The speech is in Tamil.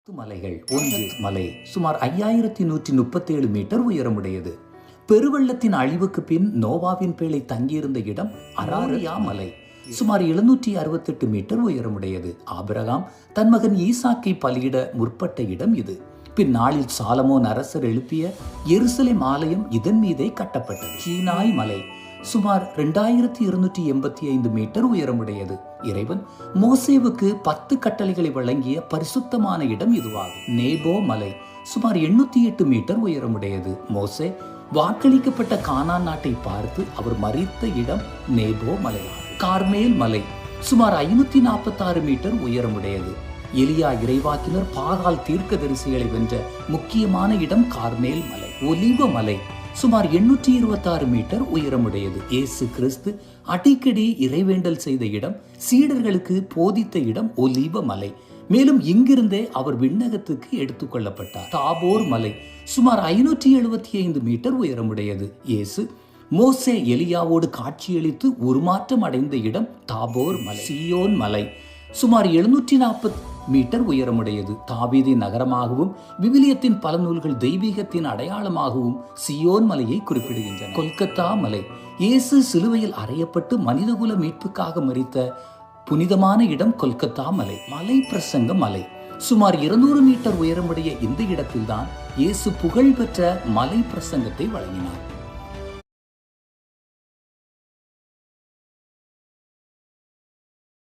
மலைகள். ஒன்று மலை சுமார் 5137 மீட்டர் உயரமுடையது. பெருவெள்ளத்தின் அழிவுக்கு பின் நோவாவின் பேழை தங்கியிருந்த இடம் அராரியா மலை. சுமார் 768 மீட்டர் உயரமுடையது. ஆபிரகாம் தன் மகன் ஈசாக்கை பலியிட முற்பட்ட இடம் இது. பின்னாளில் சாலமோன் அரசர் எழுப்பிய எருசலேம் ஆலயம் இதன் மீதே கட்டப்பட்டது. சீனாய் மலை சுமார் 2285 மீட்டர் உயரமுடையது. இறைவன் மோசேவுக்கு 10 கட்டளைகளை வழங்கிய பரிசுத்தமான இடம் இதுவாகும். நேபோ மலை சுமார் 808 மீட்டர் உயரமுடையது. மோசே வாக்களிக்கப்பட்ட கானான் நாட்டை பார்த்து அவர் மரித்த இடம் நேபோ மலையாகும். கார்மேல் மலை சுமார் 546 மீட்டர் உயரமுடையது. எலியா இறைவாக்கினர் பாகால் தீர்க்கதரிசிகளை வென்ற முக்கியமான இடம் கார்மேல் மலை. ஒலிவ மலை சுமார் 826 மீட்டர் உயரமுடையது. இயேசு கிறிஸ்து அடிக்கடி இறைவேண்டல் செய்த இடம், சீடர்களுக்கு போதித்த இடம் ஒலிவ மலை. மேலும் இங்கிருந்தே அவர் விண்ணகத்துக்கு எடுத்துக் கொள்ளப்பட்டார். தாபோர் மலை சுமார் 575 மீட்டர் உயரமுடையது. இயேசு மோசே எலியாவோடு காட்சியளித்து உருமாற்றம் அடைந்த இடம் தாபோர் மலை. சீயோன் மலை சுமார் 740 மீட்டர் உயரமுடையது. தாவீதின் நகரமாகவும் விவிலியத்தின் பல நூல்கள் தெய்வீகத்தின் அடையாளமாகவும் சியோன் மலையை குறிப்பிடுகின்றன. கொல்கத்தா மலை இயேசு சிலுவையில் அறையப்பட்டு மனிதகுல மீட்புக்காக மரித்த புனிதமான இடம் கொல்கத்தா மலை. மலை பிரசங்க மலை சுமார் 200 மீட்டர் உயரமுடைய இந்த இடத்தில்தான் இயேசு புகழ்பெற்ற மலை பிரசங்கத்தை வழங்கினார்.